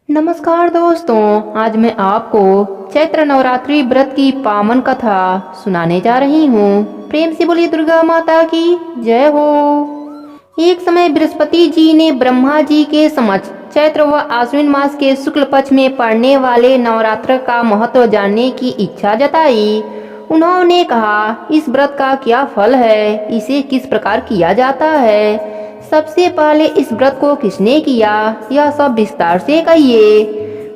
नमस्कार दोस्तों, आज मैं आपको चैत्र नवरात्रि व्रत की पावन कथा सुनाने जा रही हूँ। प्रेम से बोलिए दुर्गा माता की जय हो। एक समय बृहस्पति जी ने ब्रह्मा जी के समक्ष चैत्र व आश्विन मास के शुक्ल पक्ष में पड़ने वाले नवरात्र का महत्व जानने की इच्छा जताई। उन्होंने कहा, इस व्रत का क्या फल है, इसे किस प्रकार किया जाता है, सबसे पहले इस व्रत को किसने किया, यह सब विस्तार से कहिए।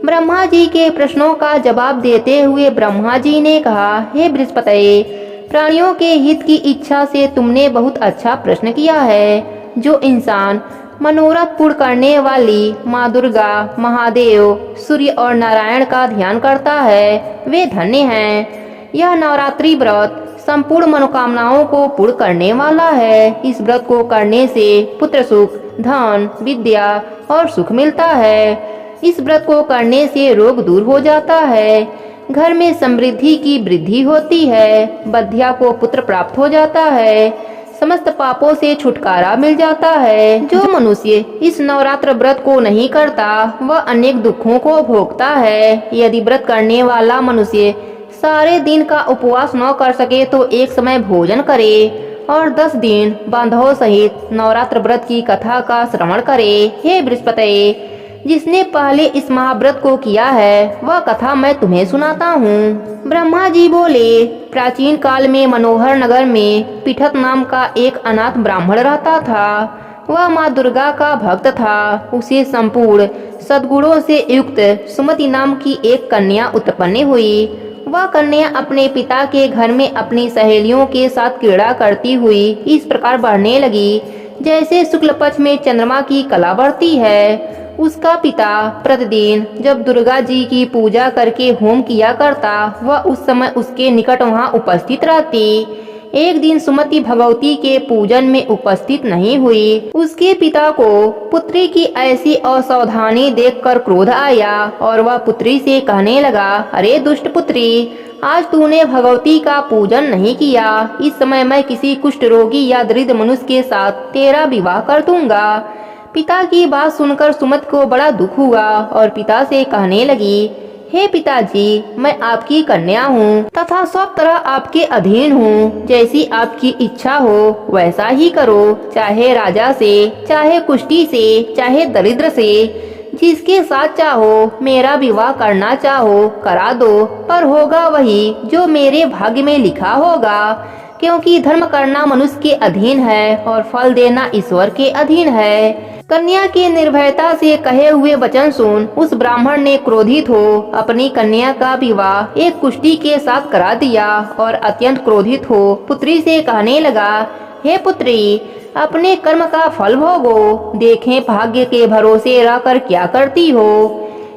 ब्रह्मा जी के प्रश्नों का जवाब देते हुए ब्रह्मा जी ने कहा, हे बृहस्पति, प्राणियों के हित की इच्छा से तुमने बहुत अच्छा प्रश्न किया है। जो इंसान मनोरथ पूर्ण करने वाली माँ दुर्गा, महादेव, सूर्य और नारायण का ध्यान करता है, वे धन्य हैं। यह नवरात्रि व्रत संपूर्ण मनोकामनाओं को पूर्ण करने वाला है। इस व्रत को करने से पुत्र सुख, धन, विद्या और सुख मिलता है। इस व्रत को करने से रोग दूर हो जाता है, घर में समृद्धि की वृद्धि होती है, बधिया को पुत्र प्राप्त हो जाता है, समस्त पापों से छुटकारा मिल जाता है। जो मनुष्य इस नवरात्र व्रत को नहीं करता वह अनेक दुखों को भोगता है। यदि व्रत करने वाला मनुष्य सारे दिन का उपवास न कर सके तो एक समय भोजन करे और 10 दिन बांधवों सहित नवरात्र व्रत की कथा का श्रवण करे। हे बृहस्पति, जिसने पहले इस महाव्रत को किया है वह कथा मैं तुम्हें सुनाता हूँ। ब्रह्मा जी बोले, प्राचीन काल में मनोहर नगर में पिठत नाम का एक अनाथ ब्राह्मण रहता था। वह माँ दुर्गा का भक्त था। उसे संपूर्ण सद्गुणों से युक्त सुमति नाम की एक कन्या उत्पन्न हुई। वह कन्या अपने पिता के घर में अपनी सहेलियों के साथ क्रीड़ा करती हुई इस प्रकार बढ़ने लगी जैसे शुक्ल पक्ष में चंद्रमा की कला बढ़ती है। उसका पिता प्रतिदिन जब दुर्गा जी की पूजा करके होम किया करता, वह उस समय उसके निकट वहां उपस्थित रहती। एक दिन सुमति भगवती के पूजन में उपस्थित नहीं हुई। उसके पिता को पुत्री की ऐसी असावधानी देखकर क्रोध आया और वह पुत्री से कहने लगा, अरे दुष्ट पुत्री, आज तूने भगवती का पूजन नहीं किया। इस समय मैं किसी कुष्ठ रोगी या दरिद्र मनुष्य के साथ तेरा विवाह कर दूंगा। पिता की बात सुनकर सुमति को बड़ा दुख हुआ और पिता से कहने लगी, हे पिताजी, मैं आपकी कन्या हूँ तथा सब तरह आपके अधीन हूँ। जैसी आपकी इच्छा हो वैसा ही करो, चाहे राजा से, चाहे कुष्ठी से, चाहे दरिद्र से, जिसके साथ चाहो मेरा विवाह करना चाहो करा दो, पर होगा वही जो मेरे भाग्य में लिखा होगा, क्योंकि धर्म करना मनुष्य के अधीन है और फल देना ईश्वर के अधीन है। कन्या के निर्भयता से कहे हुए वचन सुन उस ब्राह्मण ने क्रोधित हो अपनी कन्या का विवाह एक कुष्ठी के साथ करा दिया और अत्यंत क्रोधित हो पुत्री से कहने लगा, हे पुत्री, अपने कर्म का फल भोगो, देखें भाग्य के भरोसे रहकर क्या करती हो।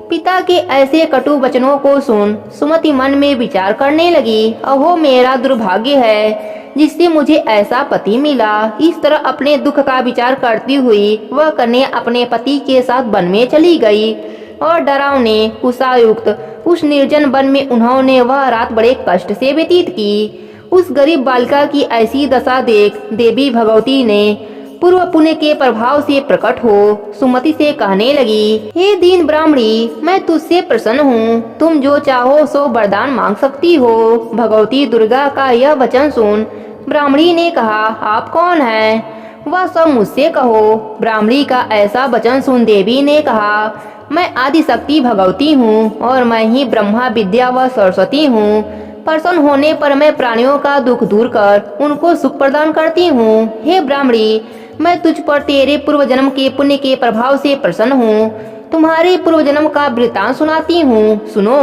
पिता के ऐसे कटु वचनों को सुन सुमति मन में विचार करने लगी, अहो मेरा दुर्भाग्य है जिससे मुझे ऐसा पति मिला। इस तरह अपने दुख का विचार करती हुई वह कन्या अपने पति के साथ वन में चली गई और डरावने कुशायुक्त उस निर्जन वन में उन्होंने वह रात बड़े कष्ट से व्यतीत की। उस गरीब बालिका की ऐसी दशा देख देवी भगवती ने पूर्व पुण्य के प्रभाव से प्रकट हो सुमति से कहने लगी, हे दीन ब्राह्मणी, मैं तुझसे प्रसन्न हूँ, तुम जो चाहो सो वरदान मांग सकती हो। भगवती दुर्गा का यह वचन सुन ब्राह्मणी ने कहा, आप कौन हैं? वह सब मुझसे कहो। ब्राह्मणी का ऐसा वचन सुन देवी ने कहा, मैं आदि शक्ति भगवती हूँ और मैं ही ब्रह्मा विद्या व सरस्वती हूँ। प्रसन्न होने पर मैं प्राणियों का दुख दूर कर उनको सुख प्रदान करती हूँ। हे ब्राह्मणी, मैं तुझ पर तेरे पूर्व जन्म के पुण्य के प्रभाव से प्रसन्न हूँ। तुम्हारे पूर्व जन्म का वृतांत सुनाती हूँ, सुनो।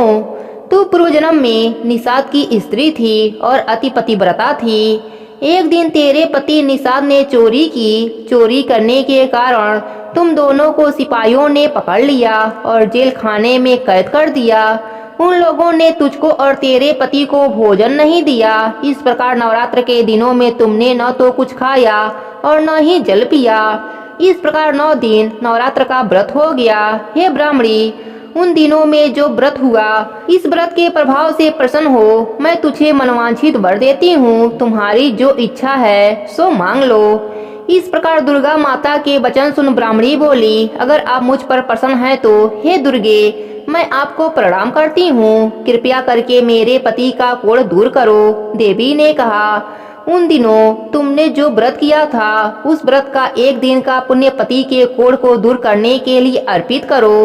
तू पूर्व जन्म में निषाद की स्त्री थी और अति पतिव्रता थी। एक दिन तेरे पति निषाद ने चोरी की। चोरी करने के कारण तुम दोनों को सिपाहियों ने पकड़ लिया और जेल खाने में कैद कर दिया। उन लोगों ने तुझको और तेरे पति को भोजन नहीं दिया। इस प्रकार नवरात्र के दिनों में तुमने न तो कुछ खाया और न ही जल पिया। इस प्रकार 9 दिन नवरात्र का व्रत हो गया। हे ब्राह्मणी, उन दिनों में जो व्रत हुआ, इस व्रत के प्रभाव से प्रसन्न हो मैं तुझे मनवांछित वर देती हूँ। तुम्हारी जो इच्छा है सो मांग लो। इस प्रकार दुर्गा माता के वचन सुन ब्राह्मणी बोली, अगर आप मुझ पर प्रसन्न हैं तो हे दुर्गे, मैं आपको प्रणाम करती हूँ, कृपया करके मेरे पति का कोढ़ दूर करो। देवी ने कहा, उन दिनों तुमने जो व्रत किया था उस व्रत का एक दिन का पुण्य पति के कोढ़ को दूर करने के लिए अर्पित करो।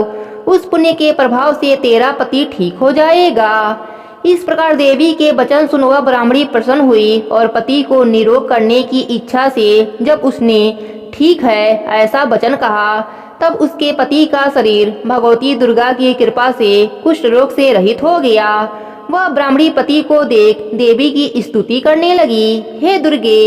उस पुण्य के प्रभाव से तेरा पति ठीक हो जाएगा। इस प्रकार देवी के वचन सुन वह ब्राह्मणी प्रसन्न हुई और पति को निरोग करने की इच्छा से जब उसने ठीक है ऐसा वचन कहा, तब उसके पति का शरीर भगवती दुर्गा की कृपा से कुष्ठ रोग से रहित हो गया। वह ब्राह्मणी पति को देख देवी की स्तुति करने लगी, हे दुर्गे,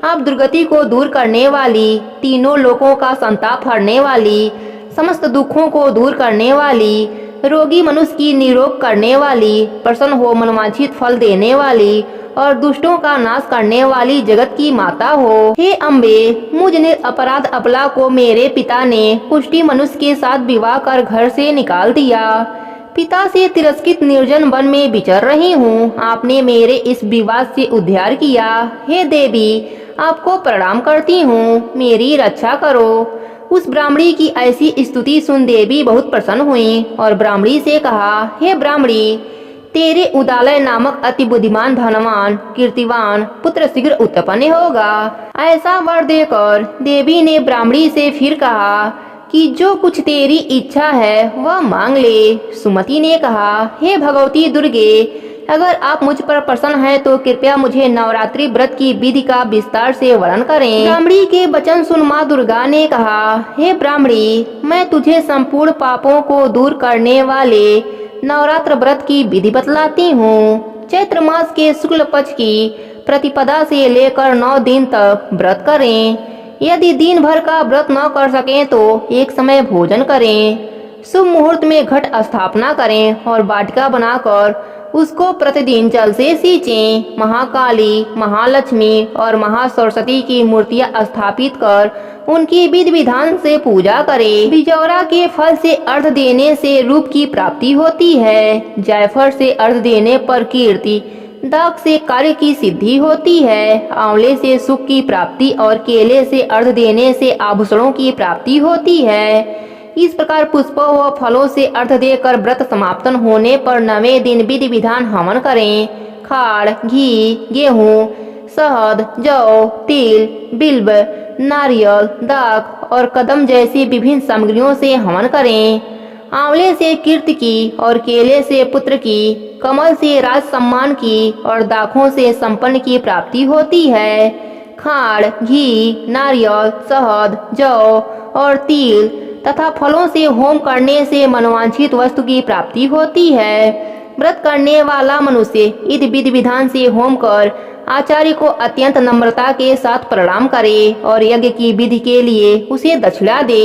आप दुर्गति को दूर करने वाली, तीनों लोकों का संताप हरने वाली, समस्त दुखों को दूर करने वाली, रोगी मनुष्य की निरोग करने वाली, प्रसन्न हो मनवांछित फल देने वाली और दुष्टों का नाश करने वाली जगत की माता हो। हे अम्बे, मुझ निरपराध अबला को मेरे पिता ने कुष्ठी मनुष्य के साथ विवाह कर घर से निकाल दिया। पिता से तिरस्कृत निर्जन वन में विचर रही हूँ, आपने मेरे इस विवाद से उद्धार किया। हे देवी, आपको प्रणाम करती हूँ, मेरी रक्षा करो। उस ब्राह्मणी की ऐसी स्तुति सुन देवी बहुत प्रसन्न हुई और ब्राह्मणी से कहा, हे ब्राह्मणी, तेरे उदालय नामक अति बुद्धिमान धनवान कीर्तिवान पुत्र शीघ्र उत्पन्न होगा। ऐसा वर देकर देवी ने ब्राह्मणी से फिर कहा कि जो कुछ तेरी इच्छा है वह मांग ले। सुमति ने कहा, हे भगवती दुर्गे, अगर आप मुझ पर प्रसन्न हैं तो कृपया मुझे नवरात्रि व्रत की विधि का विस्तार से वर्णन करें। ब्राह्मणी के वचन सुन माँ दुर्गा ने कहा, हे ब्राह्मणी, मैं तुझे संपूर्ण पापों को दूर करने वाले नवरात्र व्रत की विधि बतलाती हूँ। चैत्र मास के शुक्ल पक्ष की प्रतिपदा से लेकर 9 दिन तक व्रत करें। यदि दिन भर का व्रत न कर सकें तो एक समय भोजन करें। शुभ मुहूर्त में घट स्थापना करें और वाटिका बनाकर उसको प्रतिदिन जल से सींचें। महाकाली, महालक्ष्मी और महासरस्वती की मूर्तियां स्थापित कर उनकी विधि विधान से पूजा करें। बिजौरा के फल से अर्घ देने से रूप की प्राप्ति होती है। जायफल से अर्घ देने पर कीर्ति, दाख से कार्य की सिद्धि होती है। आंवले से सुख की प्राप्ति और केले से अर्घ देने से आभूषणों की प्राप्ति होती है। इस प्रकार पुष्पों व फलों से अर्घ देकर व्रत समाप्तन होने पर 9वें दिन विधि विधान हवन करें। खाड़, घी, गेहूँ, शहद, जौ, तिल, बिल्व, नारियल, दाख और कदम जैसी विभिन्न सामग्रियों से हवन करें। आंवले से कीर्ति की और केले से पुत्र की, कमल से राज सम्मान की और दाखों से संपन्न की प्राप्ति होती है। खाड़, घी, नारियल, शहद, जौ और तिल तथा फलों से होम करने से मनोवांछित वस्तु की प्राप्ति होती है। व्रत करने वाला मनुष्य इस विधि विधान से होम कर आचार्य को अत्यंत नम्रता के साथ प्रणाम करे और यज्ञ की विधि के लिए उसे दक्षिणा दे।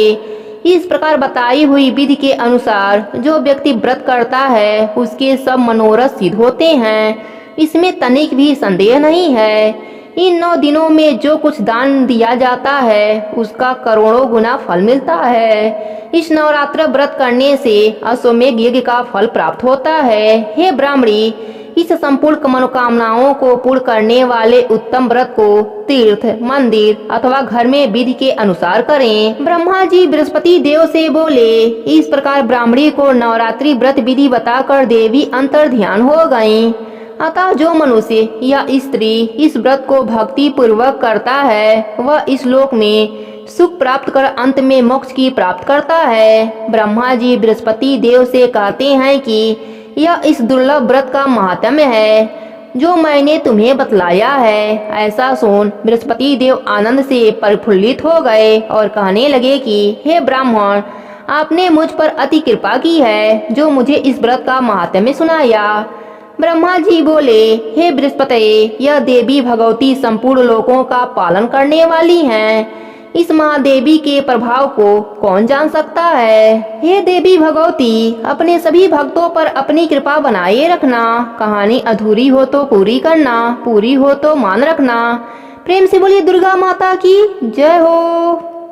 इस प्रकार बताई हुई विधि के अनुसार जो व्यक्ति व्रत करता है उसके सब मनोरथ सिद्ध होते हैं, इसमें तनिक भी संदेह नहीं है। इन 9 दिनों में जो कुछ दान दिया जाता है उसका करोड़ों गुना फल मिलता है। इस नवरात्र व्रत करने से अश्वमेध यज्ञ का फल प्राप्त होता है। हे ब्राह्मणी, इस संपूर्ण मनोकामनाओं को पूर्ण करने वाले उत्तम व्रत को तीर्थ, मंदिर अथवा घर में विधि के अनुसार करें। ब्रह्मा जी बृहस्पति देव से बोले। इस प्रकार ब्राह्मणी को नवरात्रि व्रत विधि बताकर देवी अंतर ध्यान हो गयी। अतः जो मनुष्य या स्त्री इस व्रत को भक्ति पूर्वक करता है वह इस लोक में सुख प्राप्त कर अंत में मोक्ष की प्राप्त करता है। ब्रह्मा जी बृहस्पति देव से कहते हैं कि यह इस दुर्लभ व्रत का महात्म्य है जो मैंने तुम्हें बतलाया है। ऐसा सुन बृहस्पति देव आनंद से प्रफुल्लित हो गए और कहने लगे कि हे ब्राह्मण, आपने मुझ पर अति कृपा की है जो मुझे इस व्रत का महात्म्य सुनाया। ब्रह्मा जी बोले, हे बृहस्पति, यह देवी भगवती संपूर्ण लोकों का पालन करने वाली हैं। इस महादेवी के प्रभाव को कौन जान सकता है। हे देवी भगवती, अपने सभी भक्तों पर अपनी कृपा बनाए रखना। कहानी अधूरी हो तो पूरी करना, पूरी हो तो मान रखना। प्रेम से बोलिए दुर्गा माता की जय हो।